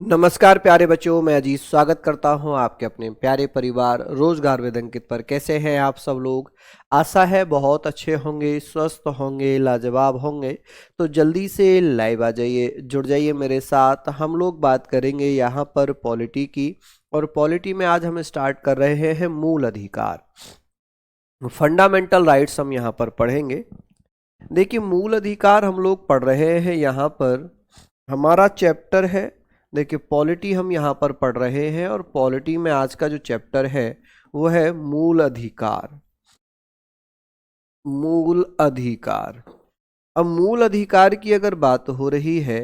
नमस्कार प्यारे बच्चों, मैं अजीत स्वागत करता हूं आपके अपने प्यारे परिवार रोजगार विद अंकित पर। कैसे हैं आप सब लोग? आशा है बहुत अच्छे होंगे, स्वस्थ होंगे, लाजवाब होंगे। तो जल्दी से लाइव आ जाइए, जुड़ जाइए मेरे साथ। हम लोग बात करेंगे यहाँ पर पॉलिटी की, और पॉलिटी में आज हम स्टार्ट कर रहे हैं मूल अधिकार, फंडामेंटल राइट्स हम यहाँ पर पढ़ेंगे। देखिए, मूल अधिकार हम लोग पढ़ रहे हैं। यहाँ पर हमारा चैप्टर है, देखिए पॉलिटी हम यहाँ पर पढ़ रहे हैं, और पॉलिटी में आज का जो चैप्टर है वो है मूल अधिकार। मूल अधिकार। अब मूल अधिकार की अगर बात हो रही है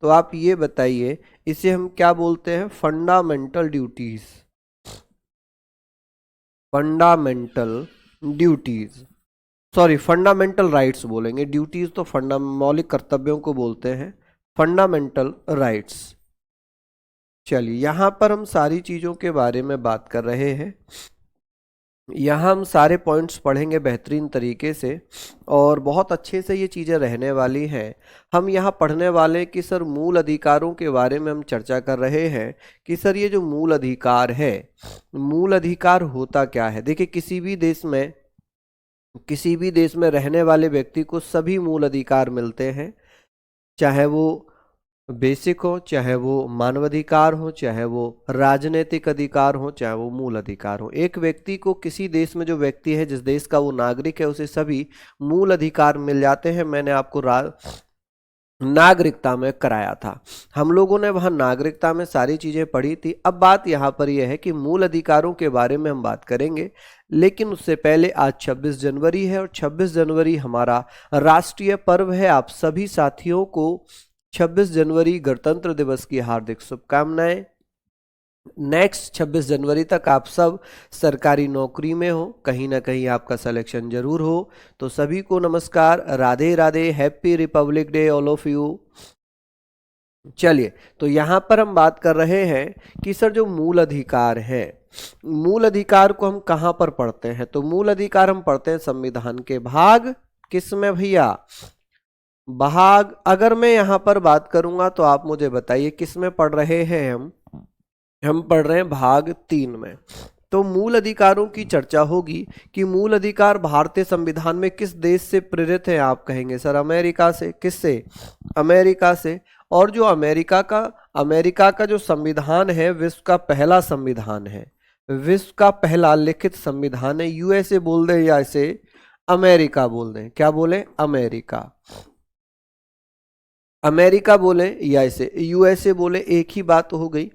तो आप ये बताइए, इसे हम क्या बोलते हैं? Fundamental duties. Fundamental duties, sorry fundamental rights बोलेंगे। ड्यूटीज तो मौलिक कर्तव्यों को बोलते हैं, फंडामेंटल राइट्स। चलिए, यहाँ पर हम सारी चीज़ों के बारे में बात कर रहे हैं। यहाँ हम सारे पॉइंट्स पढ़ेंगे बेहतरीन तरीके से, और बहुत अच्छे से ये चीज़ें रहने वाली हैं। हम यहाँ पढ़ने वाले कि सर मूल अधिकारों के बारे में हम चर्चा कर रहे हैं कि सर ये जो मूल अधिकार है, मूल अधिकार होता क्या है। देखिए, किसी भी देश में रहने वाले व्यक्ति को सभी मूल अधिकार मिलते हैं, चाहे वो बेसिक हो, चाहे वो मानवाधिकार हो, चाहे वो राजनीतिक अधिकार हो, चाहे वो मूल अधिकार हो। एक व्यक्ति को, किसी देश में जो व्यक्ति है, जिस देश का वो नागरिक है, उसे सभी मूल अधिकार मिल जाते हैं। मैंने आपको नागरिकता में कराया था, हम लोगों ने वहां नागरिकता में सारी चीजें पढ़ी थी। अब बात यहाँ पर यह है कि मूल अधिकारों के बारे में हम बात करेंगे, लेकिन उससे पहले आज 26 जनवरी है, और 26 जनवरी हमारा राष्ट्रीय पर्व है। आप सभी साथियों को 26 जनवरी गणतंत्र दिवस की हार्दिक शुभकामनाएं। नेक्स्ट 26 जनवरी तक आप सब सरकारी नौकरी में हो, कहीं ना कहीं आपका सिलेक्शन जरूर हो। तो सभी को नमस्कार, Radhe Radhe, happy Republic day all of you. चलिए, तो यहाँ पर हम बात कर रहे हैं कि सर जो मूल अधिकार है, मूल अधिकार को हम कहाँ पर पढ़ते हैं? तो मूल अधिकार हम पढ़ते हैं संविधान के भाग किस में भैया? भाग। अगर मैं यहाँ पर बात करूंगा तो आप मुझे बताइए किस में पढ़ रहे हैं हम पढ़ रहे हैं भाग 3 में। तो मूल अधिकारों की चर्चा होगी कि मूल अधिकार भारतीय संविधान में किस देश से प्रेरित है। आप कहेंगे सर अमेरिका से। किससे? अमेरिका से। और जो अमेरिका का जो संविधान है, विश्व का पहला संविधान है, विश्व का पहला लिखित संविधान है। यूएसए बोल दें या इसे अमेरिका बोल दें? क्या बोले? अमेरिका। अमेरिका बोले या इसे यूएसए बोले, एक ही बात हो गई।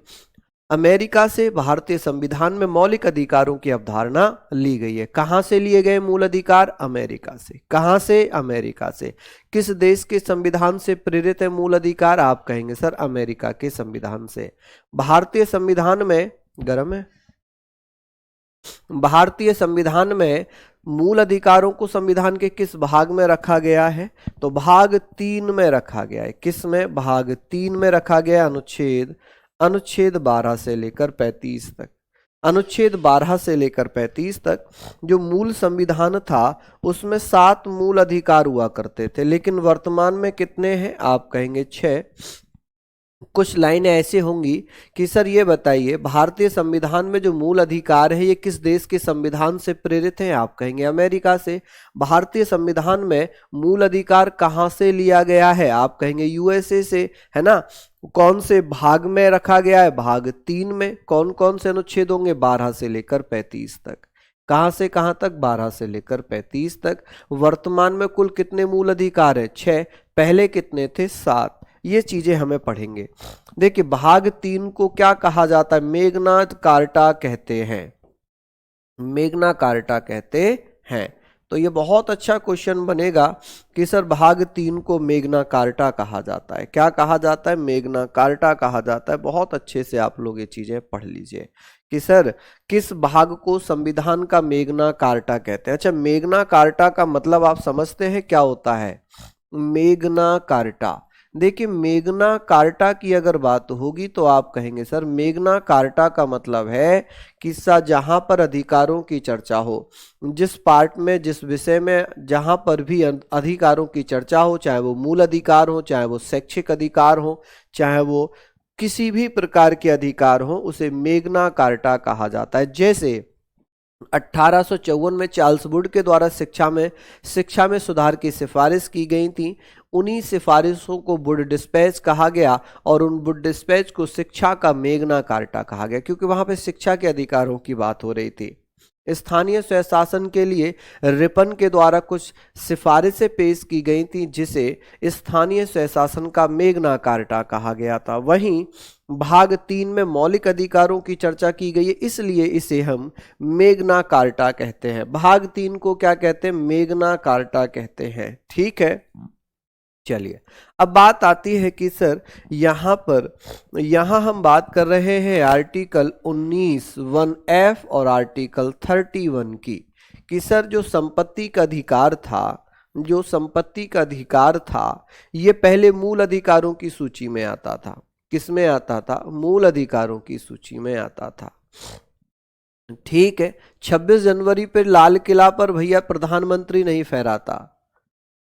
अमेरिका से भारतीय संविधान में मौलिक अधिकारों की अवधारणा ली गई है। कहां से लिए गए मूल अधिकार? अमेरिका से। कहां से? अमेरिका से। किस देश के संविधान से प्रेरित है मूल अधिकार? आप कहेंगे सर अमेरिका के संविधान से। भारतीय संविधान में, गर्म है, भारतीय संविधान में मूल अधिकारों को संविधान के किस भाग में रखा गया है? तो भाग 3 में रखा गया है। किस में? भाग 3 में रखा गया। अनुच्छेद 12 से लेकर 35 तक। अनुच्छेद 12 से लेकर 35 तक जो मूल संविधान था, उसमें 7 मूल अधिकार हुआ करते थे, लेकिन वर्तमान में कितने हैं? आप कहेंगे 6। कुछ लाइनें ऐसे होंगी कि सर ये बताइए, भारतीय संविधान में जो मूल अधिकार है ये किस देश के संविधान से प्रेरित हैं? आप कहेंगे अमेरिका से। भारतीय संविधान में मूल अधिकार कहाँ से लिया गया है? आप कहेंगे यूएसए से, है ना। कौन से भाग में रखा गया है? भाग 3 में। कौन कौन से अनुच्छेद होंगे? 12 से लेकर 35 तक। कहां से कहां तक? 12 से लेकर 35 तक। वर्तमान में कुल कितने मूल अधिकार है? 6। पहले कितने थे? 7। ये चीजें हमें पढ़ेंगे। देखिए, भाग 3 को क्या कहा जाता है? मेग्ना कार्टा कहते हैं। मेग्ना कार्टा कहते हैं। तो ये बहुत अच्छा क्वेश्चन बनेगा कि सर भाग 3 को मेग्ना कार्टा कहा जाता है। क्या कहा जाता है? मेग्ना कार्टा कहा जाता है। बहुत अच्छे से आप लोग ये चीजें पढ़ लीजिए कि सर किस भाग को संविधान का मेग्ना कार्टा कहते हैं। अच्छा, मेग्ना कार्टा का मतलब आप समझते हैं क्या होता है? मेग्ना कार्टा, देखिए मेग्ना कार्टा की अगर बात होगी तो आप कहेंगे सर मेग्ना कार्टा का मतलब है कि जहां पर अधिकारों की चर्चा हो, जिस पार्ट में, जिस विषय में, जहां पर भी अधिकारों की चर्चा हो, चाहे वो मूल अधिकार हो, चाहे वो शैक्षिक अधिकार हो, चाहे वो किसी भी प्रकार के अधिकार हो उसे मैग्ना कार्टा कहा जाता है। जैसे 1854 में चार्ल्स वुड के द्वारा शिक्षा में सुधार की सिफारिश की गई थी। उन्हीं सिफारिशों को वुड डिस्पैच कहा गया और उन वुड डिस्पैच को शिक्षा का मैग्ना कार्टा कहा गया, क्योंकि वहां पे शिक्षा के अधिकारों की बात हो रही थी। स्थानीय स्वशासन के लिए रिपन के द्वारा कुछ सिफारिशें पेश की गई थी, जिसे स्थानीय स्वशासन का मैग्ना कार्टा कहा गया था। वहीं भाग 3 में मौलिक अधिकारों की चर्चा की गई है, इसलिए इसे हम मैग्ना कार्टा कहते हैं। भाग 3 को क्या कहते हैं? मैग्ना कार्टा कहते हैं। ठीक है, चलिए अब बात आती है कि सर यहां हम बात कर रहे हैं आर्टिकल 19(1)(f) और आर्टिकल 31 की, कि सर जो संपत्ति का अधिकार था ये पहले मूल अधिकारों की सूची में आता था। किस में आता था? मूल अधिकारों की सूची में आता था। ठीक है, 26 जनवरी पर लाल किला पर भैया प्रधानमंत्री नहीं फहराता,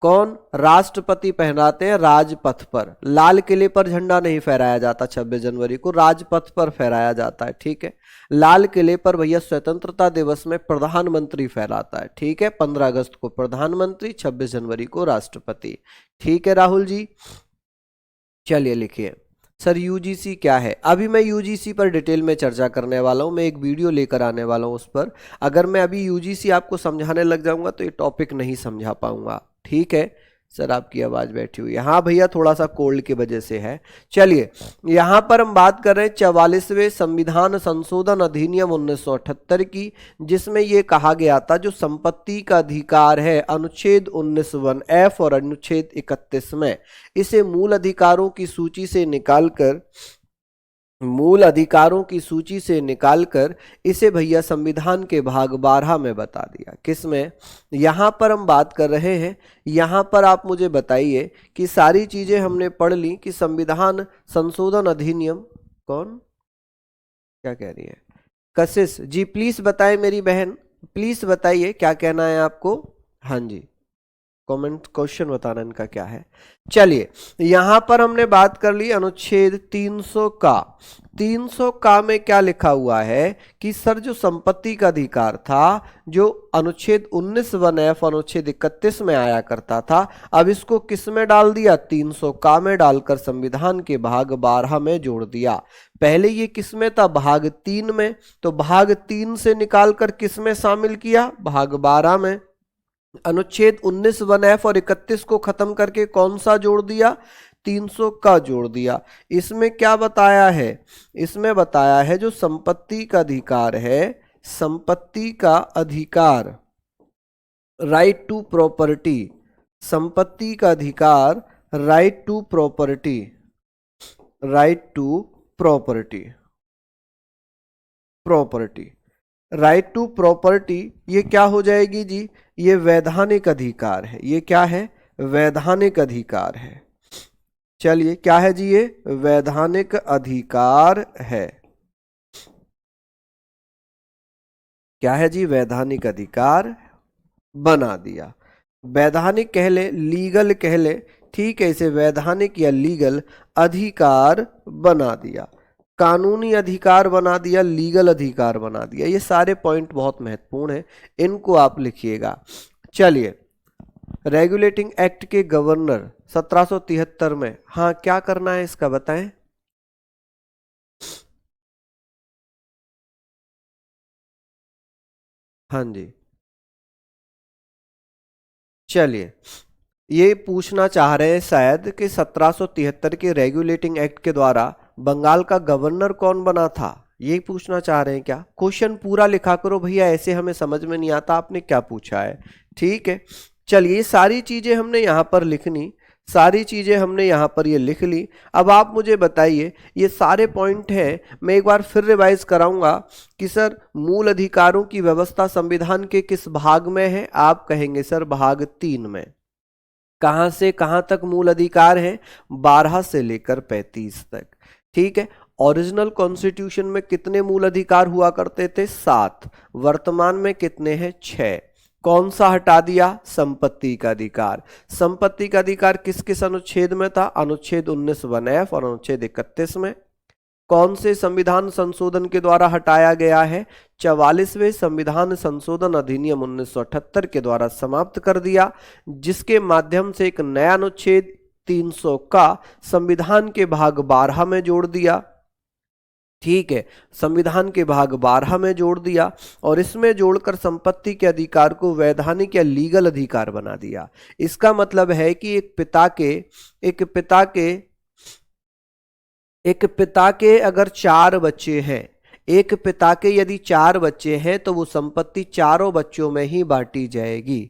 कौन? राष्ट्रपति फहराते हैं राजपथ पर। लाल किले पर झंडा नहीं फहराया जाता 26 जनवरी को, राजपथ पर फहराया जाता है। ठीक है, लाल किले पर भैया स्वतंत्रता दिवस में प्रधानमंत्री फहराता है। ठीक है, 15 अगस्त को प्रधानमंत्री, 26 जनवरी को राष्ट्रपति। ठीक है राहुल जी, चलिए लिखिए। सर यूजीसी क्या है? अभी मैं यूजीसी पर डिटेल में चर्चा करने वाला हूं, मैं एक वीडियो लेकर आने वाला हूं उस पर। अगर मैं अभी यूजीसी आपको समझाने लग जाऊंगा तो ये टॉपिक नहीं समझा पाऊंगा। ठीक है, सर आपकी आवाज बैठी हुई है। हाँ भैया, थोड़ा सा कोल्ड की वजह से है। चलिए, यहां पर हम बात कर रहे हैं 44वें संविधान संशोधन अधिनियम 1978 की, जिसमें यह कहा गया था जो संपत्ति का अधिकार है अनुच्छेद 19(1)(f) और अनुच्छेद 31 में, इसे मूल अधिकारों की सूची से निकालकर इसे भैया संविधान के भाग 12 में बता दिया। किसमें? यहां पर हम बात कर रहे हैं, यहां पर आप मुझे बताइए कि सारी चीजें हमने पढ़ ली कि संविधान संशोधन अधिनियम, कौन क्या कह रही है? कशिश जी, प्लीज बताएं मेरी बहन, प्लीज बताइए क्या कहना है आपको। हाँ जी, कमेंट क्वेश्चन बताना इनका क्या है। चलिए, यहां पर हमने बात कर ली अनुच्छेद 300 का। 300 का में क्या लिखा हुआ है कि सर जो संपत्ति का अधिकार था, जो अनुच्छेद 19(1)(f) अनुच्छेद 31 में आया करता था, अब इसको किस में डाल दिया? 300 का में डालकर संविधान के भाग 12 में जोड़ दिया। पहले ये किस में था? भाग 3 में, तो भाग 3 से निकालकर किस में शामिल किया? भाग 12 में। अनुच्छेद 19(1)(f) और 31 को खत्म करके कौन सा जोड़ दिया? 300 का जोड़ दिया। इसमें क्या बताया है? इसमें बताया है जो संपत्ति का अधिकार है, संपत्ति का अधिकार, राइट टू प्रॉपर्टी, संपत्ति का अधिकार, right to property, right to property, right to property, ये क्या हो जाएगी जी? ये वैधानिक अधिकार है। ये क्या है? वैधानिक अधिकार है। चलिए, क्या है जी? ये वैधानिक अधिकार है। क्या है जी? वैधानिक अधिकार बना दिया। वैधानिक कह ले, लीगल कह ले, ठीक है, इसे वैधानिक या लीगल अधिकार बना दिया, कानूनी अधिकार बना दिया, लीगल अधिकार बना दिया। ये सारे पॉइंट बहुत महत्वपूर्ण हैं, इनको आप लिखिएगा। चलिए, रेगुलेटिंग एक्ट के गवर्नर 1773 में, हाँ क्या करना है इसका बताएं। हाँ जी, चलिए, ये पूछना चाह रहे हैं शायद कि 1773 के रेगुलेटिंग एक्ट के द्वारा बंगाल का गवर्नर कौन बना था, यही पूछना चाह रहे हैं क्या? क्वेश्चन पूरा लिखा करो भैया, ऐसे हमें समझ में नहीं आता आपने क्या पूछा है। ठीक है, चलिए, सारी चीजें हमने यहाँ पर लिखनी, सारी चीजें हमने यहाँ पर ये लिख ली। अब आप मुझे बताइए, ये सारे पॉइंट हैं, मैं एक बार फिर रिवाइज कराऊंगा कि सर मूल अधिकारों की व्यवस्था संविधान के किस भाग में है? आप कहेंगे सर भाग 3 में। कहां से कहां तक मूल अधिकार है? 12 से लेकर 35 तक। ठीक है, ओरिजिनल कॉन्स्टिट्यूशन में कितने मूल अधिकार हुआ करते थे? 7। वर्तमान में कितने हैं? 6। कौन सा हटा दिया? संपत्ति का अधिकार। संपत्ति का अधिकार किस किस अनुच्छेद में था? अनुच्छेद 19(1)(f) और अनुच्छेद 31 में। कौन से संविधान संशोधन के द्वारा हटाया गया है? 44वें संविधान संशोधन अधिनियम 1978 के द्वारा समाप्त कर दिया, जिसके माध्यम से एक नया अनुच्छेद 300 का संविधान के भाग 12 में जोड़ दिया। ठीक है, संविधान के भाग 12 में जोड़ दिया और इसमें जोड़कर संपत्ति के अधिकार को वैधानिक या लीगल अधिकार बना दिया। इसका मतलब है कि एक पिता के अगर 4 बच्चे हैं, एक पिता के यदि 4 बच्चे हैं तो वो संपत्ति चारों बच्चों में ही बांटी जाएगी।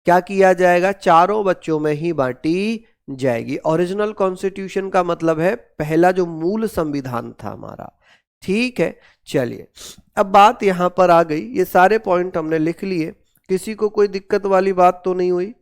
क्या किया जाएगा? चारों बच्चों में ही बांटी जाएगी। ओरिजिनल कॉन्स्टिट्यूशन का मतलब है पहला जो मूल संविधान था हमारा। ठीक है, चलिए अब बात यहां पर आ गई, ये सारे पॉइंट हमने लिख लिए, किसी को कोई दिक्कत वाली बात तो नहीं हुई?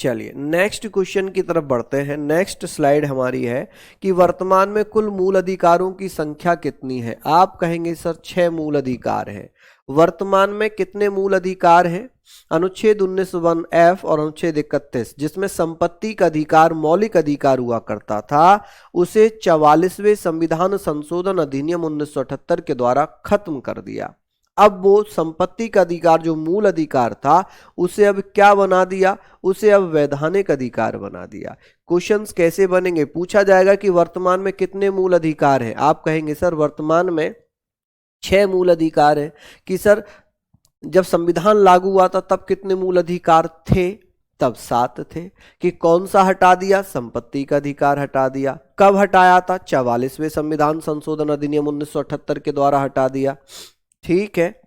चलिए नेक्स्ट क्वेश्चन की तरफ बढ़ते हैं। नेक्स्ट स्लाइड हमारी है कि वर्तमान में कुल मूल अधिकारों की संख्या कितनी है? आप कहेंगे सर 6 मूल अधिकार हैं। वर्तमान में कितने मूल अधिकार हैं? अनुच्छेद 19(1)(f) और अनुच्छेद 31, जिसमें संपत्ति का अधिकार मौलिक अधिकार हुआ करता था, उसे 44वें संविधान संशोधन अधिनियम 1978 के द्वारा खत्म कर दिया। अब वो संपत्ति का अधिकार जो मूल अधिकार था उसे अब क्या बना दिया? उसे अब वैधानिक अधिकार बना दिया। क्वेश्चंस कैसे बनेंगे? पूछा जाएगा कि वर्तमान में कितने मूल अधिकार हैं। आप कहेंगे सर वर्तमान में 6 मूल अधिकार हैं। कि सर जब संविधान लागू हुआ था तब कितने मूल अधिकार थे? तब 7 थे। कि कौन सा हटा दिया? संपत्ति का अधिकार हटा दिया। कब हटाया था? 44वें संविधान संशोधन अधिनियम 1978 के द्वारा हटा दिया। ठीक है,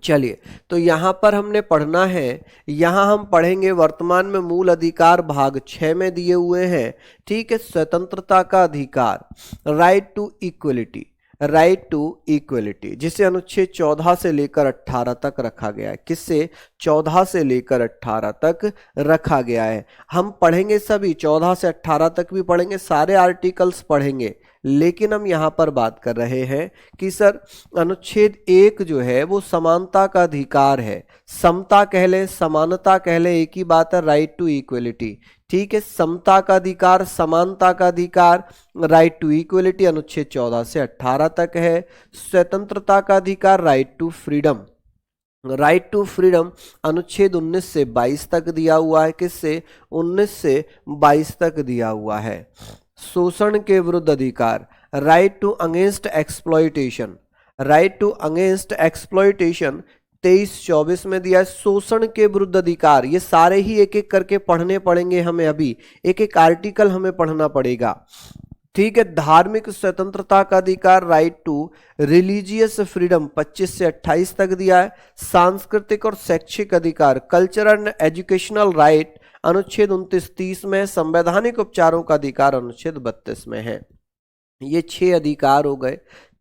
चलिए तो यहां पर हमने पढ़ना है, यहां हम पढ़ेंगे वर्तमान में मूल अधिकार भाग 6 में दिए हुए हैं। ठीक है, स्वतंत्रता का अधिकार, right to equality, right to equality, जिसे अनुच्छेद 14 से लेकर 18 तक रखा गया है। किससे? 14 से लेकर 18 तक रखा गया है। हम पढ़ेंगे सभी 14 से 18 तक भी पढ़ेंगे, सारे आर्टिकल्स पढ़ेंगे, लेकिन हम यहां पर बात कर रहे हैं कि सर अनुच्छेद 1 जो है वो समानता का अधिकार है। समता कह ले, समानता कह ले, एक ही बात है, राइट टू इक्वलिटी। ठीक है, समता का अधिकार, समानता का अधिकार, राइट टू इक्वलिटी अनुच्छेद 14 से 18 तक है। स्वतंत्रता का अधिकार, right to freedom, right to freedom अनुच्छेद 19 से 22 तक दिया हुआ है। किससे? 19 से 22 तक दिया हुआ है। शोषण के विरुद्ध अधिकार, right to against exploitation, right to against exploitation 23-24 में दिया है। शोषण के विरुद्ध अधिकार, ये सारे ही एक एक करके पढ़ने पड़ेंगे हमें, अभी एक एक आर्टिकल हमें पढ़ना पड़ेगा। ठीक है, धार्मिक स्वतंत्रता का अधिकार, राइट टू रिलीजियस फ्रीडम 25 से 28 तक दिया है। सांस्कृतिक और शैक्षिक अधिकार, कल्चर एंड एजुकेशनल राइट अनुच्छेद 29-30 में। संवैधानिक उपचारों का अधिकार अनुच्छेद 32 में है। ये 6 अधिकार हो गए,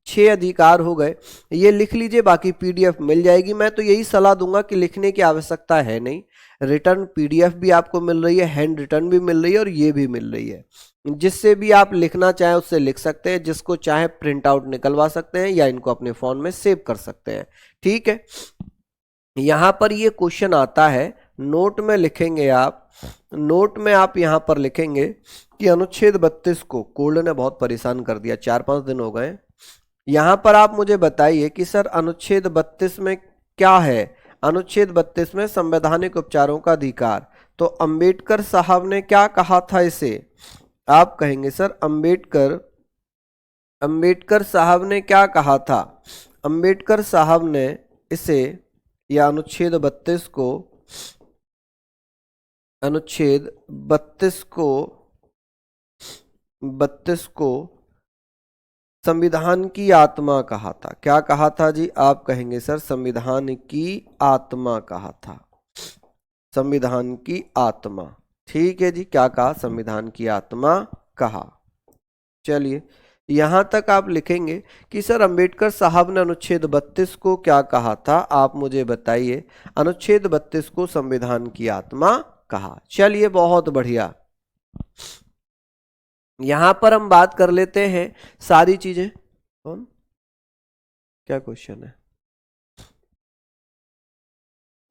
6 अधिकार हो गए। ये लिख लीजिए, बाकी पीडीएफ मिल जाएगी। मैं तो यही सलाह दूंगा कि लिखने की आवश्यकता है नहीं, रिटर्न पीडीएफ भी आपको मिल रही है, हैंड रिटर्न भी मिल रही है और ये भी मिल रही है। जिससे भी आप लिखना चाहें उससे लिख सकते हैं, जिसको चाहे प्रिंट आउट निकलवा सकते हैं या इनको अपने फोन में सेव कर सकते हैं। ठीक है, यहां पर ये क्वेश्चन आता है, नोट में लिखेंगे आप, नोट में आप यहां पर लिखेंगे कि अनुच्छेद 32 को कोल्ड ने बहुत परेशान कर दिया, 4-5 दिन हो गए। यहां पर आप मुझे बताइए कि सर अनुच्छेद 32 में क्या है? अनुच्छेद 32 में संवैधानिक उपचारों का अधिकार। तो अंबेडकर साहब ने क्या कहा था इसे? आप कहेंगे सर अंबेडकर साहब ने क्या कहा था? अंबेडकर साहब ने इसे, या अनुच्छेद 32 को, अनुच्छेद 32 को संविधान की आत्मा कहा था। क्या कहा था जी? आप कहेंगे सर संविधान की आत्मा कहा था, संविधान की आत्मा। ठीक है जी, क्या कहा? संविधान की आत्मा कहा। चलिए यहां तक आप लिखेंगे कि सर अंबेडकर साहब ने अनुच्छेद 32 को क्या कहा था? आप मुझे बताइए। अनुच्छेद 32 को संविधान की आत्मा कहा। चलिए बहुत बढ़िया, यहां पर हम बात कर लेते हैं सारी चीजें। कौन, क्या क्वेश्चन है?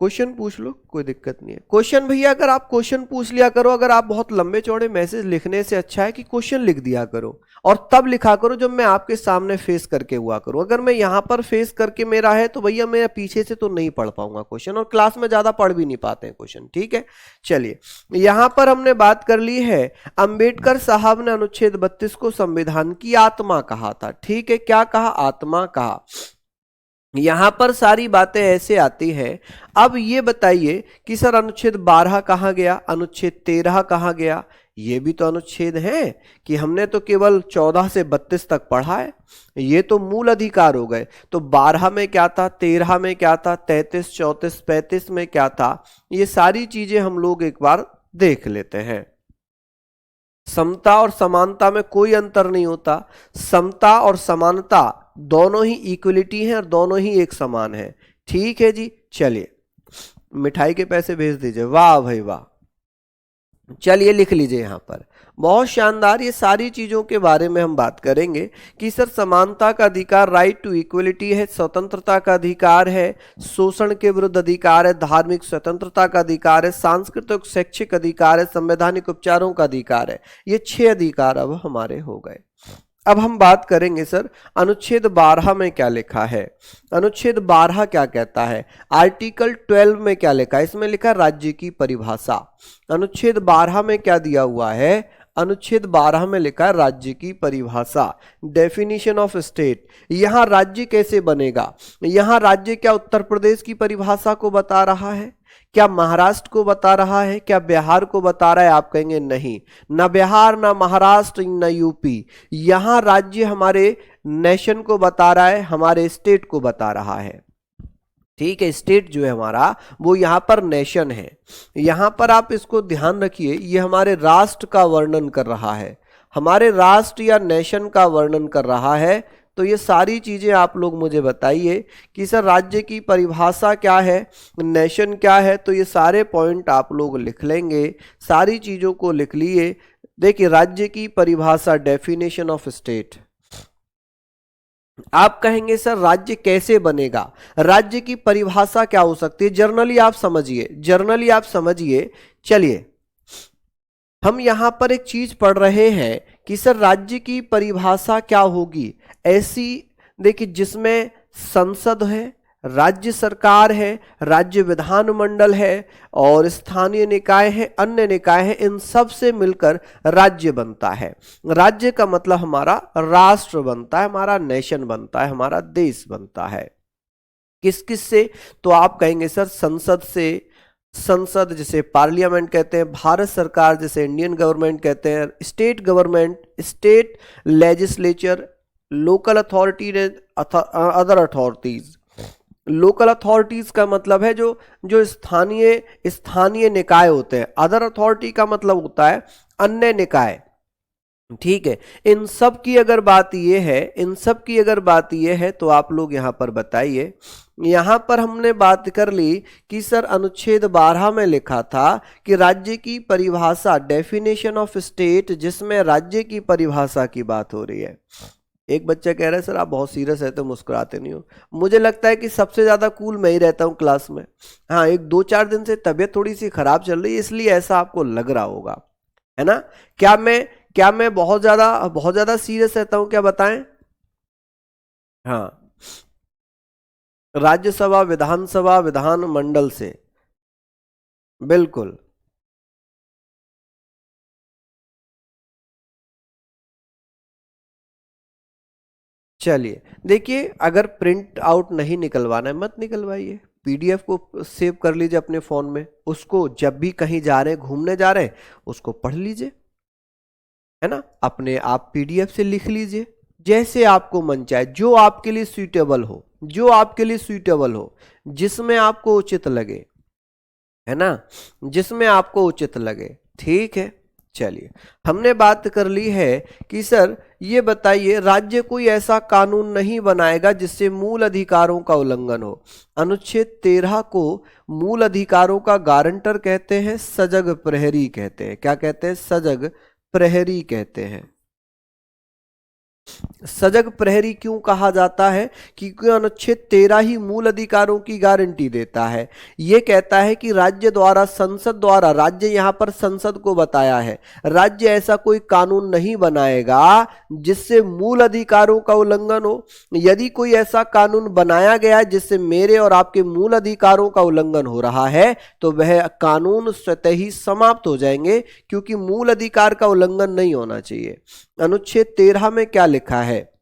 क्वेश्चन पूछ लो, कोई दिक्कत नहीं है। क्वेश्चन भैया अगर आप क्वेश्चन पूछ लिया करो, अगर आप बहुत लंबे चौड़े मैसेज लिखने से अच्छा है कि क्वेश्चन लिख दिया करो, और तब लिखा करो जब मैं आपके सामने फेस करके हुआ करूं। अगर मैं यहां पर फेस करके मेरा है तो भैया मैं पीछे से तो नहीं पढ़ पाऊंगा क्वेश्चन, और क्लास में ज्यादा पढ़ भी नहीं पाते हैं क्वेश्चन, ठीक है। चलिए, यहां पर हमने बात कर ली है, अंबेडकर साहब ने अनुच्छेद 32 को संविधान की आत्मा कहा था, ठीक है। क्या कहा? आत्मा कहा। यहां पर सारी बातें ऐसे आती हैं। अब ये बताइए कि सर अनुच्छेद 12 कहाँ गया, अनुच्छेद 13 कहाँ गया? ये भी तो अनुच्छेद हैं कि हमने तो केवल 14 से 32 तक पढ़ा है, ये तो मूल अधिकार हो गए। तो 12 में क्या था, 13 में क्या था, 33, 34, 35 में क्या था, ये सारी चीजें हम लोग एक बार देख लेते हैं। समता और समानता में कोई अंतर नहीं होता। समता और समानता दोनों ही इक्वलिटी हैं और दोनों ही एक समान है, ठीक है जी। चलिए, मिठाई के पैसे भेज दीजिए, वाह भाई वाह। चलिए लिख लीजिए यहां पर, बहुत शानदार। ये सारी चीजों के बारे में हम बात करेंगे कि सर समानता का अधिकार, राइट टू इक्वलिटी है, स्वतंत्रता का अधिकार है, शोषण के विरुद्ध अधिकार है, धार्मिक स्वतंत्रता का अधिकार है, सांस्कृतिक शैक्षिक अधिकार है, संवैधानिक उपचारों का अधिकार है। ये 6 अधिकार अब हमारे हो गए। अब हम बात करेंगे सर अनुच्छेद 12 में क्या लिखा है। अनुच्छेद 12 क्या कहता है? आर्टिकल 12 में क्या लिखा है? इसमें लिखा है राज्य की परिभाषा। अनुच्छेद 12 में क्या दिया हुआ है? अनुच्छेद 12 में लिखा है राज्य की परिभाषा, डेफिनेशन ऑफ स्टेट। यहां राज्य कैसे बनेगा? यहां राज्य क्या उत्तर प्रदेश की परिभाषा को बता रहा है, क्या महाराष्ट्र को बता रहा है, क्या बिहार को बता रहा है? आप कहेंगे नहीं, ना बिहार, ना महाराष्ट्र, ना यूपी। यहां राज्य हमारे नेशन को बता रहा है, हमारे स्टेट को बता रहा है, ठीक है। स्टेट जो है हमारा वो यहां पर नेशन है। यहां पर आप इसको ध्यान रखिए, ये हमारे राष्ट्र का वर्णन कर रहा है, हमारे राष्ट्र या नेशन का वर्णन कर रहा है। तो ये सारी चीजें आप लोग मुझे बताइए कि सर राज्य की परिभाषा क्या है, नेशन क्या है। तो ये सारे पॉइंट आप लोग लिख लेंगे, सारी चीजों को लिख लिए। देखिए, राज्य की परिभाषा, डेफिनेशन ऑफ स्टेट। आप कहेंगे सर राज्य कैसे बनेगा, राज्य की परिभाषा क्या हो सकती है? जर्नली आप समझिए, जर्नली आप समझिए। चलिए, हम यहां पर एक चीज पढ़ रहे हैं कि सर राज्य की परिभाषा क्या होगी, ऐसी देखिए जिसमें संसद है, राज्य सरकार है, राज्य विधानमंडल है, और स्थानीय निकाय है, अन्य निकाय है, इन सब से मिलकर राज्य बनता है। राज्य का मतलब हमारा राष्ट्र बनता है, हमारा नेशन बनता है, हमारा देश बनता है। किस किस से? तो आप कहेंगे सर संसद से, संसद जिसे पार्लियामेंट कहते हैं, भारत सरकार जिसे इंडियन गवर्नमेंट कहते हैं, state government, state legislature, local authority, other authorities. Local authorities का मतलब है जो जो स्थानीय स्थानीय निकाय होते हैं। अदर अथॉरिटी का मतलब होता है अन्य निकाय, ठीक है। इन सब की अगर बात ये है, इन सब की अगर बात ये है तो आप लोग यहां पर बताइए। यहां पर हमने बात कर ली कि सर अनुच्छेद 12 में लिखा था कि राज्य की परिभाषा, डेफिनेशन ऑफ स्टेट, जिसमें राज्य की परिभाषा की बात हो रही है। एक बच्चा कह रहा है सर आप बहुत सीरियस रहते हो, मुस्कुराते नहीं हो। मुझे लगता है कि सबसे ज्यादा कूल मैं ही रहता हूं क्लास में। हाँ, एक 2-4 दिन से तबीयत थोड़ी सी खराब चल रही है, इसलिए ऐसा आपको लग रहा होगा, है ना। क्या मैं बहुत ज्यादा सीरियस रहता हूं, क्या बताएं? हाँ, राज्यसभा, विधानसभा, विधानमंडल से, बिल्कुल। चलिए देखिए, अगर प्रिंट आउट नहीं निकलवाना है मत निकलवाइए, पीडीएफ को सेव कर लीजिए अपने फोन में, उसको जब भी कहीं जा रहे हैं, घूमने जा रहे हैं, उसको पढ़ लीजिए, है ना। अपने आप पीडीएफ से लिख लीजिए, जैसे आपको मन चाहे, जो आपके लिए सूटेबल हो, जो आपके लिए सूटेबल हो, जिसमें आपको उचित लगे, है ना, जिसमें आपको उचित लगे, ठीक है। चलिए, हमने बात कर ली है कि सर ये बताइए, राज्य कोई ऐसा कानून नहीं बनाएगा जिससे मूल अधिकारों का उल्लंघन हो। अनुच्छेद 13 को मूल अधिकारों का गारंटर कहते हैं, सजग प्रहरी कहते हैं। क्या कहते हैं? सजग प्रहरी कहते हैं। सजग प्रहरी क्यों कहा जाता है? क्योंकि अनुच्छेद 13 ही मूल अधिकारों की गारंटी देता है। यह कहता है कि राज्य द्वारा, संसद द्वारा, राज्य यहां पर संसद को बताया है, राज्य ऐसा कोई कानून नहीं बनाएगा जिससे मूल अधिकारों का उल्लंघन हो। यदि कोई ऐसा कानून बनाया गया है जिससे मेरे और आपके मूल अधिकारों का उल्लंघन हो रहा है तो वह कानून स्वतः ही समाप्त हो जाएंगे, क्योंकि मूल अधिकार का उल्लंघन नहीं होना चाहिए। अनुच्छेद 13 में क्या लिखा है?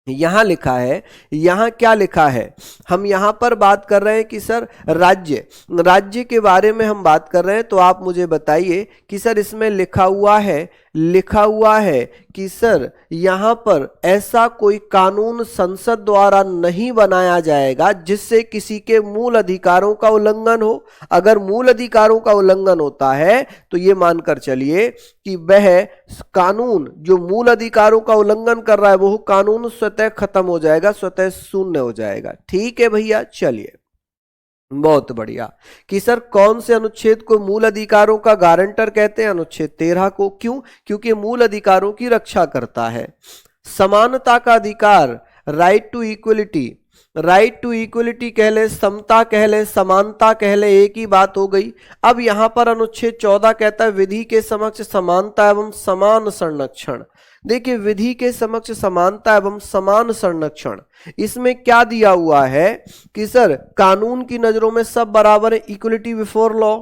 यहां लिखा है, यहां क्या लिखा है? हम यहां पर बात कर रहे हैं कि सर राज्य, राज्य के बारे में हम बात कर रहे हैं, तो आप मुझे बताइए कि सर इसमें लिखा हुआ है, लिखा हुआ है कि सर यहां पर ऐसा कोई कानून संसद द्वारा नहीं बनाया जाएगा जिससे किसी के मूल अधिकारों का उल्लंघन हो। अगर मूल अधिकारों का उल्लंघन होता है तो ये मानकर चलिए कि वह कानून जो मूल अधिकारों का उल्लंघन कर रहा है वो कानून स्वतः खत्म हो जाएगा, स्वतः शून्य हो जाएगा। ठीक है भैया, चलिए बहुत बढ़िया। कि सर कौन से अनुच्छेद को मूल अधिकारों का गारंटर कहते हैं? अनुच्छेद 13 को। क्यों? क्योंकि मूल अधिकारों की रक्षा करता है। समानता का अधिकार, right to equality, right to equality कह ले, समता कह ले, समानता कह ले, एक ही बात हो गई। अब यहां पर अनुच्छेद 14 कहता है विधि के समक्ष समानता एवं समान संरक्षण। देखिए विधि के समक्ष समानता एवं समान संरक्षण, इसमें क्या दिया हुआ है कि सर कानून की नजरों में सब बराबर है, इक्वलिटी बिफोर लॉ।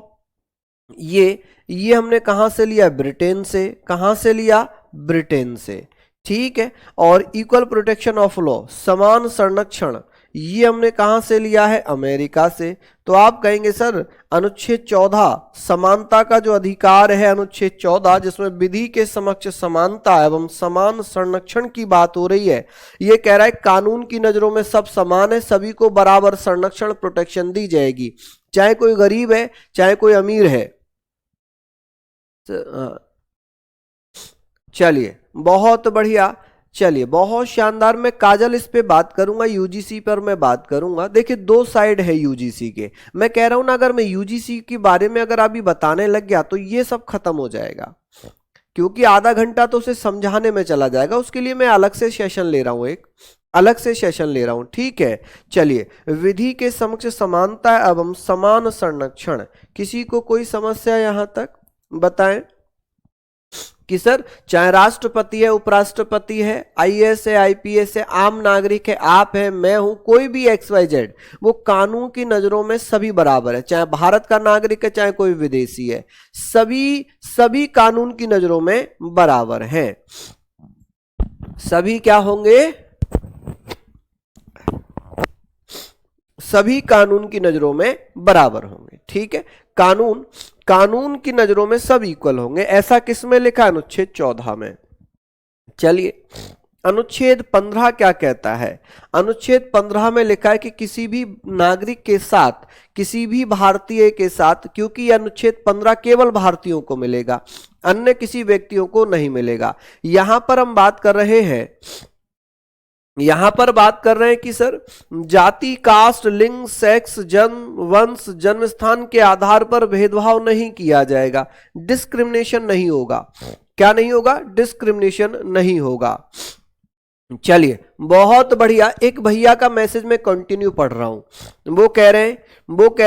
ये हमने कहां से लिया? ब्रिटेन से। कहां से लिया? ब्रिटेन से। ठीक है। और इक्वल प्रोटेक्शन ऑफ लॉ, समान संरक्षण, ये हमने कहां से लिया है? अमेरिका से। तो आप कहेंगे सर अनुच्छेद 14 समानता का जो अधिकार है, अनुच्छेद 14 जिसमें विधि के समक्ष समानता एवं समान संरक्षण की बात हो रही है, ये कह रहा है कानून की नजरों में सब समान है, सभी को बराबर संरक्षण प्रोटेक्शन दी जाएगी, चाहे कोई गरीब है चाहे कोई अमीर है। चलिए बहुत बढ़िया, चलिए बहुत शानदार। मैं काजल इस पे बात करूंगा, यूजीसी पर मैं बात करूंगा। देखिए दो साइड है यूजीसी के। मैं कह रहा हूं ना, अगर मैं यूजीसी के बारे में अगर अभी बताने लग गया तो ये सब खत्म हो जाएगा, क्योंकि आधा घंटा तो उसे समझाने में चला जाएगा। उसके लिए मैं अलग से सेशन ले रहा हूं, एक अलग से सेशन ले रहा हूं। ठीक है, चलिए विधि के समक्ष समानता एवं समान संरक्षण, किसी को कोई समस्या यहां तक? बताएं कि सर चाहे राष्ट्रपति है, उपराष्ट्रपति है, आईएएस है, आईपीएस है, आम नागरिक है, आप है, मैं हूं, कोई भी XYZ, वो कानून की नजरों में सभी बराबर है। चाहे भारत का नागरिक है चाहे कोई विदेशी है, सभी सभी कानून की नजरों में बराबर हैं। सभी क्या होंगे? सभी कानून की नजरों में बराबर होंगे। ठीक है, कानून कानून की नजरों में सब इक्वल होंगे, ऐसा किसमें लिखा? अनुच्छेद 14 में। चलिए अनुच्छेद 15 क्या कहता है? अनुच्छेद 15 में लिखा है कि किसी भी नागरिक के साथ, किसी भी भारतीय के साथ, क्योंकि यह अनुच्छेद 15 केवल भारतीयों को मिलेगा, अन्य किसी व्यक्तियों को नहीं मिलेगा। यहां पर हम बात कर रहे हैं, यहां पर बात कर रहे हैं कि सर जाति, कास्ट, लिंग, सेक्स, जन्म, वंश, जन्म स्थान के आधार पर भेदभाव नहीं किया जाएगा, डिस्क्रिमिनेशन नहीं होगा। क्या नहीं होगा? डिस्क्रिमिनेशन नहीं होगा। चलिए बहुत बढ़िया। एक भैया का मैसेज में कंटिन्यू पढ़ रहा हूं, वो कह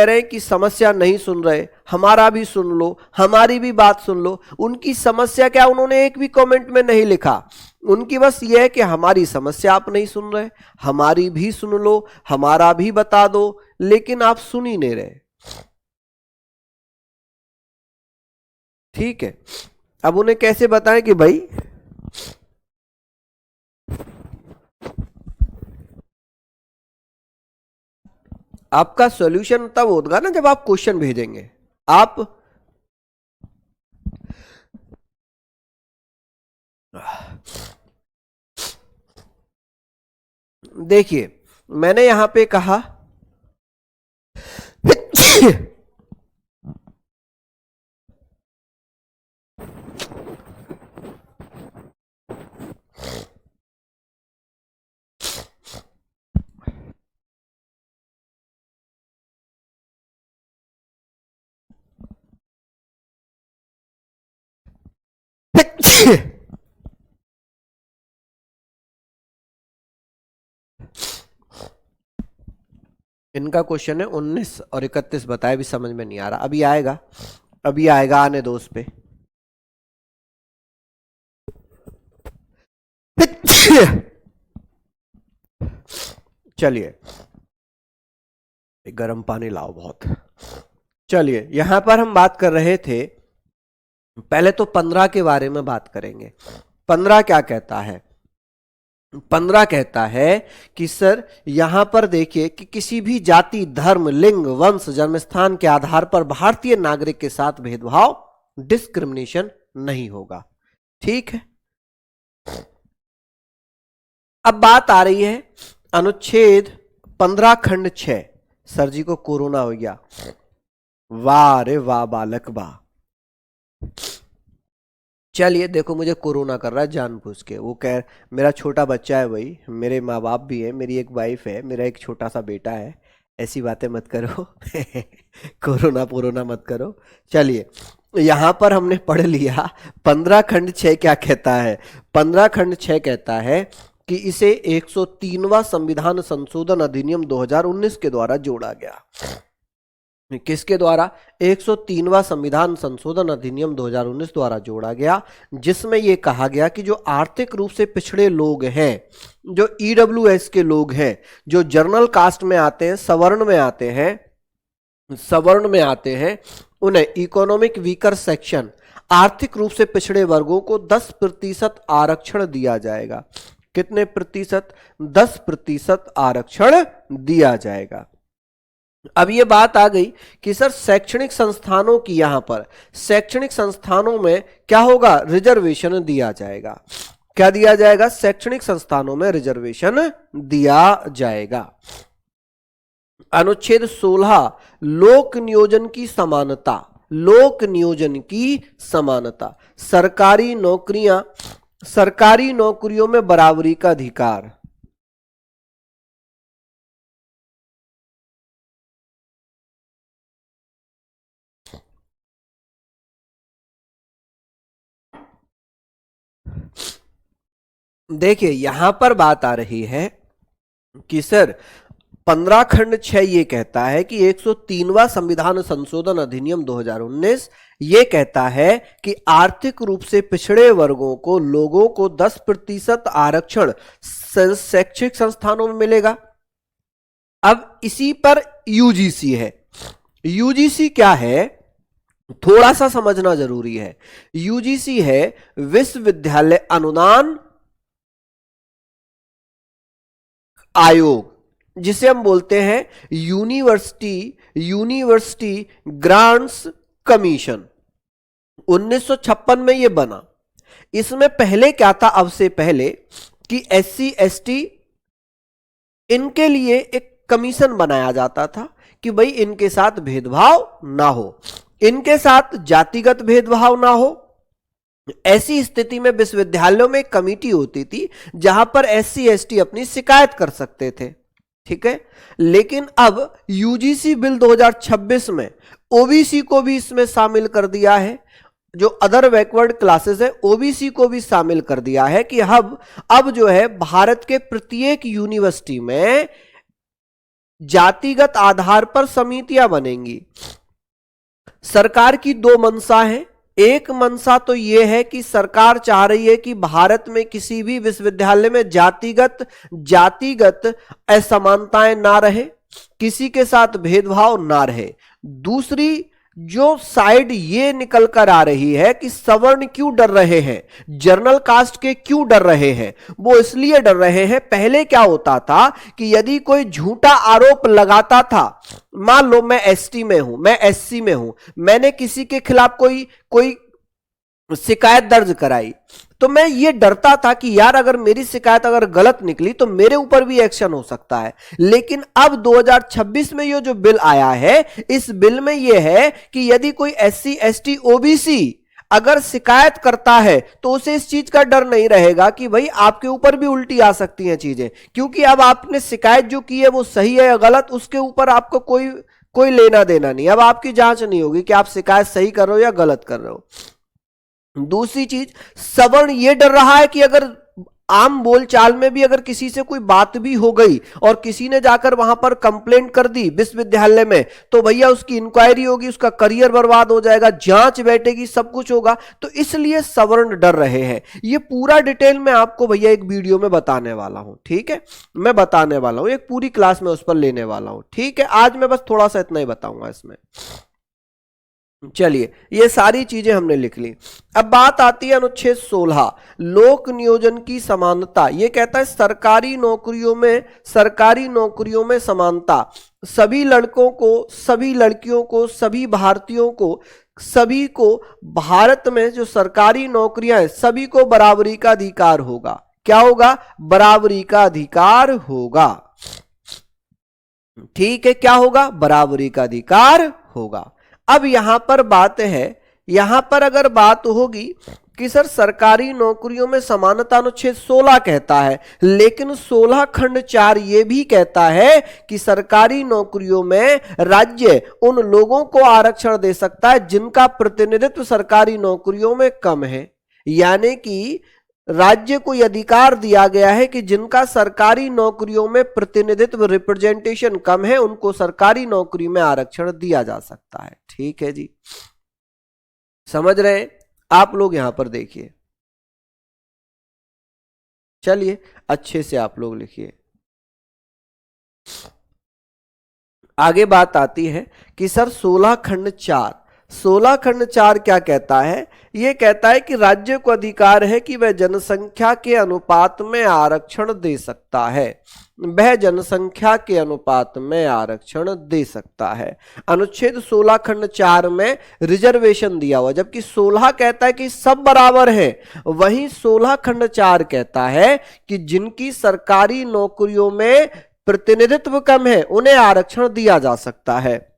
रहे हैं कि समस्या नहीं सुन रहे, हमारा भी सुन लो, हमारी भी बात सुन लो। उनकी समस्या क्या, उन्होंने एक भी कमेंट में नहीं लिखा, उनकी बस ये है कि हमारी समस्या आप नहीं सुन रहे, हमारी भी सुन लो, हमारा भी बता दो, लेकिन आप सुन ही नहीं रहे। ठीक है, अब उन्हें कैसे बताएं कि भाई आपका सॉल्यूशन तब होगा ना जब आप क्वेश्चन भेजेंगे। आप देखिए मैंने यहां पे कहा इनका क्वेश्चन है 19 और 31 बताए, भी समझ में नहीं आ रहा। अभी आएगा, अभी आएगा, आने दो उस पे। चलिए गर्म पानी लाओ बहुत। चलिए यहां पर हम बात कर रहे थे, पहले तो 15 के बारे में बात करेंगे। 15 क्या कहता है? 15 कहता है कि सर यहां पर देखिए कि किसी भी जाति, धर्म, लिंग, वंश, जन्मस्थान के आधार पर भारतीय नागरिक के साथ भेदभाव, डिस्क्रिमिनेशन नहीं होगा। ठीक है। अब बात आ रही है अनुच्छेद 15 खंड 6। सर जी को कोरोना हो गया, वाह रे वाह बालक वाह। चलिए देखो, मुझे कोरोना कर रहा है जानबूझ के। वो कह, मेरा छोटा बच्चा है, वही मेरे माँ बाप भी है, मेरी एक वाइफ है, मेरा एक छोटा सा बेटा है, ऐसी बातें मत करो। कोरोना पोरोना मत करो। चलिए यहां पर हमने पढ़ लिया 15 खंड 6 क्या कहता है। 15 खंड 6 कहता है कि इसे 103वां संविधान संशोधन अधिनियम 2019 के द्वारा जोड़ा गया। किसके द्वारा? 103वां संविधान संशोधन अधिनियम 2019 द्वारा जोड़ा गया, जिसमें यह कहा गया कि जो आर्थिक रूप से पिछड़े लोग हैं, जो ईडब्ल्यूएस के लोग हैं, जो जनरल कास्ट में आते हैं, सवर्ण में आते हैं, उन्हें इकोनॉमिक वीकर सेक्शन, आर्थिक रूप से पिछड़े वर्गों को 10% आरक्षण दिया जाएगा। कितने प्रतिशत? 10% आरक्षण दिया जाएगा। अब ये बात आ गई कि सर शैक्षणिक संस्थानों की, यहां पर शैक्षणिक संस्थानों में क्या होगा? रिजर्वेशन दिया जाएगा। क्या दिया जाएगा? शैक्षणिक संस्थानों में रिजर्वेशन दिया जाएगा। अनुच्छेद 16 लोक नियोजन की समानता, लोक नियोजन की समानता, सरकारी नौकरियों में बराबरी का अधिकार। देखिए यहां पर बात आ रही है कि सर 15 खंड 6 ये कहता है कि 103वां संविधान संशोधन अधिनियम 2019 ये कहता है कि आर्थिक रूप से पिछड़े वर्गों को, लोगों को 10% आरक्षण शैक्षिक संस्थानों में मिलेगा। अब इसी पर यूजीसी है। यूजीसी क्या है? थोड़ा सा समझना जरूरी है। यूजीसी है विश्वविद्यालय अनुदान आयोग, जिसे हम बोलते हैं यूनिवर्सिटी ग्रांट्स कमीशन। 1956 में यह बना। इसमें पहले क्या था? अब से पहले कि एससी एसटी, इनके लिए एक कमीशन बनाया जाता था कि भाई इनके साथ भेदभाव ना हो, इनके साथ जातिगत भेदभाव ना हो। ऐसी स्थिति में विश्वविद्यालयों में एक कमेटी होती थी जहां पर एससी एसटी अपनी शिकायत कर सकते थे। ठीक है। लेकिन अब यूजीसी बिल 2026 में ओबीसी को भी इसमें शामिल कर दिया है। जो अदर बैकवर्ड क्लासेस है ओबीसी को भी शामिल कर दिया है कि अब जो है भारत के प्रत्येक यूनिवर्सिटी में जातिगत आधार पर समितियां बनेंगी। सरकार की दो मंशा है। एक मंशा तो यह है कि सरकार चाह रही है कि भारत में किसी भी विश्वविद्यालय में जातिगत असमानताएं ना रहे, किसी के साथ भेदभाव ना रहे। दूसरी जो साइड ये निकल कर आ रही है कि सवर्ण क्यों डर रहे हैं, जनरल कास्ट के क्यों डर रहे हैं? वो इसलिए डर रहे हैं, पहले क्या होता था कि यदि कोई झूठा आरोप लगाता था, मान लो मैं एसटी में हूं, मैं एससी में हूं, मैंने किसी के खिलाफ कोई शिकायत दर्ज कराई, तो मैं ये डरता था कि यार अगर मेरी शिकायत अगर गलत निकली तो मेरे ऊपर भी एक्शन हो सकता है। लेकिन अब 2026 में ये जो बिल आया है, इस बिल में ये है कि यदि कोई एससी एसटी ओबीसी अगर शिकायत करता है तो उसे इस चीज का डर नहीं रहेगा कि भाई आपके ऊपर भी उल्टी आ सकती हैं चीजें, क्योंकि अब आपने शिकायत जो की है वो सही है या गलत, उसके ऊपर आपको कोई लेना देना नहीं। अब आपकी जांच नहीं होगी कि आप शिकायत सही कर रहे हो या गलत कर रहे हो। दूसरी चीज, सवर्ण ये डर रहा है कि अगर आम बोलचाल में भी अगर किसी से कोई बात भी हो गई और किसी ने जाकर वहां पर कंप्लेंट कर दी विश्वविद्यालय में, तो भैया उसकी इंक्वायरी होगी, उसका करियर बर्बाद हो जाएगा, जांच बैठेगी, सब कुछ होगा। तो इसलिए सवर्ण डर रहे हैं। ये पूरा डिटेल में आपको भैया एक वीडियो में बताने वाला हूं, ठीक है, मैं बताने वाला हूं, एक पूरी क्लास में उस पर लेने वाला हूं, ठीक है। आज मैं बस थोड़ा सा इतना ही बताऊंगा इसमें। चलिए, ये सारी चीजें हमने लिख ली। अब बात आती है अनुच्छेद 16, लोक नियोजन की समानता। ये कहता है सरकारी नौकरियों में समानता, सभी लड़कों को, सभी लड़कियों को, सभी भारतीयों को, सभी को भारत में जो सरकारी नौकरियां हैं सभी को बराबरी का अधिकार होगा। क्या होगा? बराबरी का अधिकार होगा, ठीक है। क्या होगा? बराबरी का अधिकार होगा। अब यहां पर बात है, यहां पर अगर बात होगी कि सर सरकारी नौकरियों में समानता अनुच्छेद 16 कहता है, लेकिन 16 खंड 4 ये भी कहता है कि सरकारी नौकरियों में राज्य उन लोगों को आरक्षण दे सकता है जिनका प्रतिनिधित्व सरकारी नौकरियों में कम है। यानी कि राज्य को यह अधिकार दिया गया है कि जिनका सरकारी नौकरियों में प्रतिनिधित्व, रिप्रेजेंटेशन कम है, उनको सरकारी नौकरी में आरक्षण दिया जा सकता है, ठीक है जी। समझ रहे हैं आप लोग? यहां पर देखिए, चलिए अच्छे से आप लोग लिखिए। आगे बात आती है कि सर 16 खंड 4 क्या कहता है? यह कहता है कि राज्य को अधिकार है कि वह जनसंख्या के अनुपात में आरक्षण दे सकता है, वह जनसंख्या के अनुपात में आरक्षण दे सकता है। अनुच्छेद 16 खंड 4 में रिजर्वेशन दिया हुआ, जबकि 16 कहता है कि सब बराबर है, वहीं 16 खंड 4 कहता है कि जिनकी सरकारी नौकरियों में प्रतिनिधित्व कम है उन्हें आरक्षण दिया जा सकता है।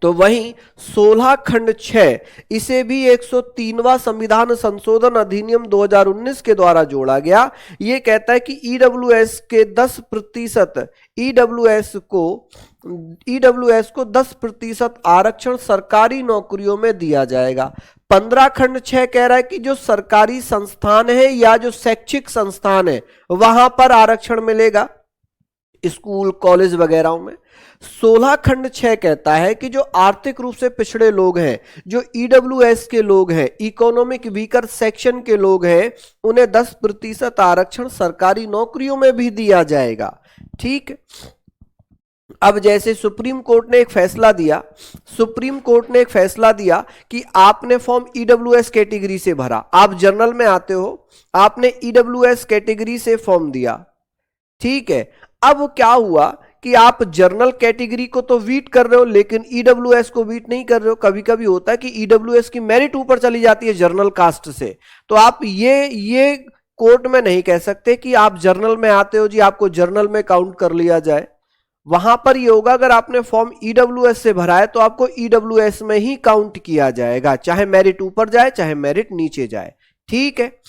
तो वहीं 16 खंड 6 इसे भी 103वां संविधान संशोधन अधिनियम 2019 के द्वारा जोड़ा गया। यह कहता है कि ईडब्ल्यूएस के 10% ईडब्ल्यूएस को 10% आरक्षण सरकारी नौकरियों में दिया जाएगा। 15 खंड 6 कह रहा है कि जो सरकारी संस्थान है या जो शैक्षिक संस्थान है वहां पर आरक्षण मिलेगा, स्कूल कॉलेज वगैरह में। 16 खंड 6 कहता है कि जो आर्थिक रूप से पिछड़े लोग हैं, जो ईडब्ल्यूएस के लोग हैं, इकोनॉमिक वीकर सेक्शन के लोग हैं, उन्हें 10% आरक्षण सरकारी नौकरियों में भी दिया जाएगा, ठीक। अब जैसे सुप्रीम कोर्ट ने एक फैसला दिया कि आपने फॉर्म ईडब्ल्यूएस कैटेगरी से भरा, आप जनरल में आते हो, आपने ईडब्ल्यूएस कैटेगरी से फॉर्म दिया, ठीक है। अब क्या हुआ कि आप जनरल कैटेगरी को तो वीट कर रहे हो लेकिन ईडब्ल्यूएस को वीट नहीं कर रहे हो। कभी कभी होता है कि ईडब्ल्यूएस की मेरिट ऊपर चली जाती है जनरल कास्ट से, तो आप ये कोर्ट में नहीं कह सकते कि आप जनरल में आते हो जी, आपको जनरल में काउंट कर लिया जाए। वहां पर ये होगा, अगर आपने फॉर्म ईडब्ल्यूएस से भरा है तो आपको ईडब्ल्यूएस में ही काउंट किया जाएगा, चाहे मेरिट ऊपर जाए चाहे मेरिट नीचे जाए, ठीक है।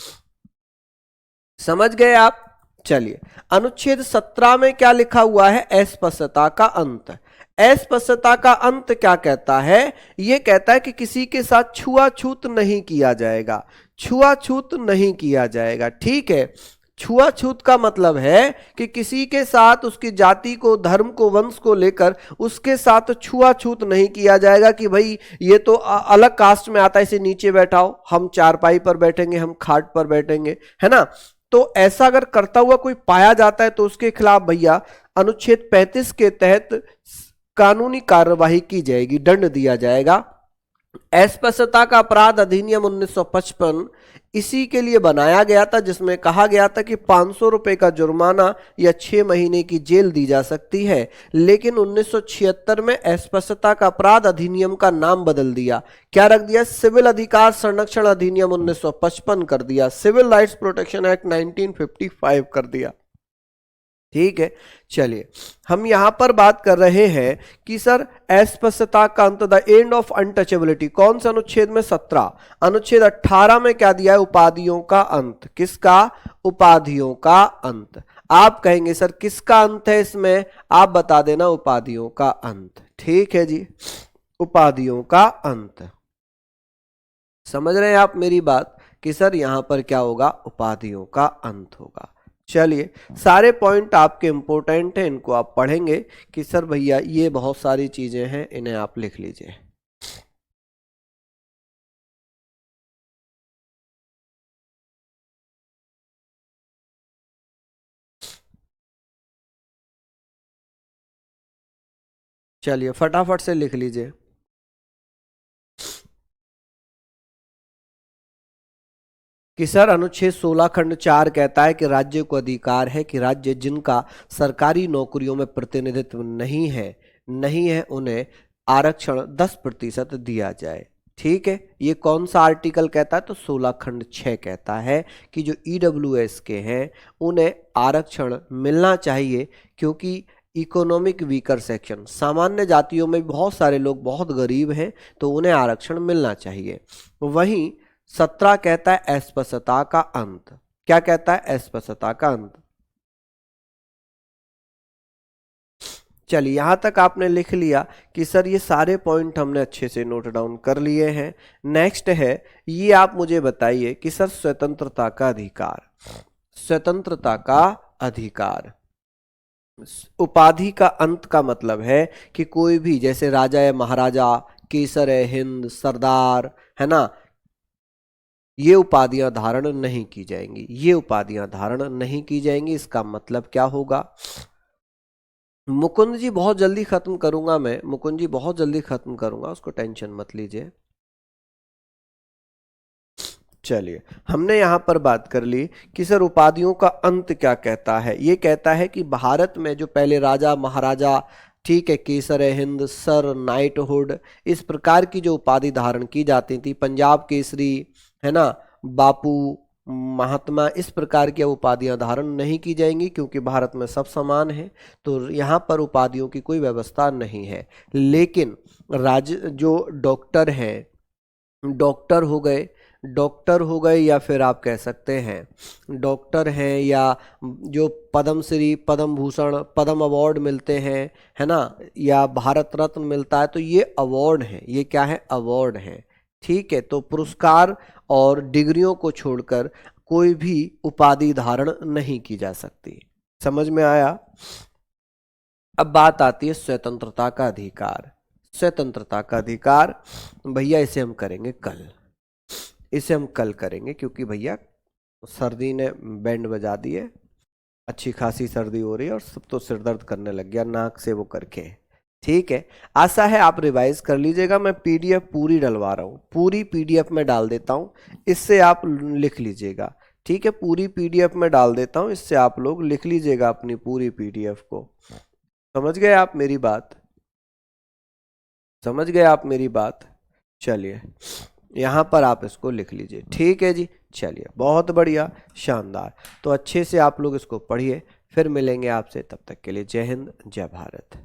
समझ गए आप? चलिए, अनुच्छेद 17 में क्या लिखा हुआ है? अस्पृश्यता का अंत। अस्पृश्यता का अंत क्या कहता है? यह कहता है कि किसी के साथ छुआछूत नहीं किया जाएगा, छुआछूत नहीं किया जाएगा, ठीक है। छुआछूत का मतलब है कि किसी के साथ उसकी जाति को, धर्म को, वंश को लेकर उसके साथ छुआछूत नहीं किया जाएगा कि भाई ये तो अलग कास्ट में आता है, इसे नीचे बैठाओ, हम चारपाई पर बैठेंगे, हम खाट पर बैठेंगे, है ना। तो ऐसा अगर करता हुआ कोई पाया जाता है तो उसके खिलाफ भैया अनुच्छेद 35 के तहत कानूनी कार्यवाही की जाएगी, दंड दिया जाएगा। अस्पृश्यता का अपराध अधिनियम 1955 इसी के लिए बनाया गया था, जिसमें कहा गया था कि 500 रुपए का जुर्माना या 6 महीने की जेल दी जा सकती है। लेकिन 1976 में अस्पृश्यता का अपराध अधिनियम का नाम बदल दिया, क्या रख दिया? सिविल अधिकार संरक्षण अधिनियम 1955 कर दिया, सिविल राइट्स प्रोटेक्शन एक्ट 1955 कर दिया, ठीक है। चलिए, हम यहां पर बात कर रहे हैं कि सर अस्पृश्यता का अंत, द एंड ऑफ अनटचेबिलिटी, कौन सा अनुच्छेद में? 17। अनुच्छेद 18 में क्या दिया है? उपाधियों का अंत। किसका? उपाधियों का अंत। आप कहेंगे सर किसका अंत है इसमें? आप बता देना, उपाधियों का अंत, ठीक है जी, उपाधियों का अंत। समझ रहे हैं आप मेरी बात? कि सर यहाँ पर क्या होगा, उपाधियों का अंत होगा। चलिए, सारे पॉइंट आपके इंपॉर्टेंट हैं, इनको आप पढ़ेंगे कि सर भैया ये बहुत सारी चीजें हैं, इन्हें आप लिख लीजिए। चलिए फटाफट से लिख लीजिए। कि सर अनुच्छेद 16 खंड 4 कहता है कि राज्य को अधिकार है कि राज्य जिनका सरकारी नौकरियों में प्रतिनिधित्व नहीं है उन्हें आरक्षण 10% दिया जाए। ठीक है, ये कौन सा आर्टिकल कहता है, तो 16 खंड 6 कहता है कि जो ईडब्ल्यूएस के हैं उन्हें आरक्षण मिलना चाहिए, क्योंकि इकोनॉमिक वीकर सेक्शन, सामान्य जातियों में बहुत सारे लोग बहुत गरीब हैं, तो उन्हें आरक्षण मिलना चाहिए। वहीं 17 कहता है अस्पृश्यता का अंत। क्या कहता है, अस्पृश्यता का अंत। चलिए यहां तक आपने लिख लिया कि सर ये सारे पॉइंट हमने अच्छे से नोट डाउन कर लिए हैं। नेक्स्ट है, ये आप मुझे बताइए कि सर स्वतंत्रता का अधिकार, स्वतंत्रता का अधिकार, उपाधि का अंत का मतलब है कि कोई भी, जैसे राजा है, महाराजा, केसर है हिंद, सरदार, है ना, ये उपाधियां धारण नहीं की जाएंगी, ये उपाधियां धारण नहीं की जाएंगी। इसका मतलब क्या होगा, मुकुंद जी बहुत जल्दी खत्म करूंगा मैं, मुकुंद जी बहुत जल्दी खत्म करूंगा, उसको टेंशन मत लीजिए। चलिए, हमने यहां पर बात कर ली कि सर उपाधियों का अंत क्या कहता है। ये कहता है कि भारत में जो पहले राजा महाराजा, ठीक है, केसर हिंद, सर, नाइटहुड, इस प्रकार की जो उपाधि धारण की जाती थी, पंजाब केसरी, है ना, बापू, महात्मा, इस प्रकार की उपाधियां धारण नहीं की जाएंगी, क्योंकि भारत में सब समान है, तो यहाँ पर उपाधियों की कोई व्यवस्था नहीं है। लेकिन जो डॉक्टर हैं, डॉक्टर हो गए या फिर आप कह सकते हैं डॉक्टर हैं, या जो पद्म श्री, पद्म भूषण, पद्म अवार्ड मिलते हैं, है ना, या भारत रत्न मिलता है, तो ये अवार्ड हैं, ये क्या है, अवार्ड हैं। ठीक है, तो पुरस्कार और डिग्रियों को छोड़कर कोई भी उपाधि धारण नहीं की जा सकती। समझ में आया। अब बात आती है स्वतंत्रता का अधिकार। स्वतंत्रता का अधिकार भैया इसे हम करेंगे कल, इसे हम कल करेंगे, क्योंकि भैया सर्दी ने बैंड बजा दी है, अच्छी खासी सर्दी हो रही है और सब तो सिर दर्द करने लग गया नाक से वो करके। ठीक है, आशा है आप रिवाइज कर लीजिएगा। मैं पीडीएफ पूरी डलवा रहा हूँ, पूरी पीडीएफ में डाल देता हूँ, इससे आप लिख लीजिएगा। ठीक है, पूरी पीडीएफ में डाल देता हूँ, इससे आप लोग लिख लीजिएगा अपनी पूरी पीडीएफ को। समझ गए आप मेरी बात, समझ गए आप मेरी बात। चलिए यहाँ पर आप इसको लिख लीजिए। ठीक है जी, चलिए बहुत बढ़िया, शानदार। तो अच्छे से आप लोग इसको पढ़िए, फिर मिलेंगे आपसे, तब तक के लिए जय हिंद, जय भारत।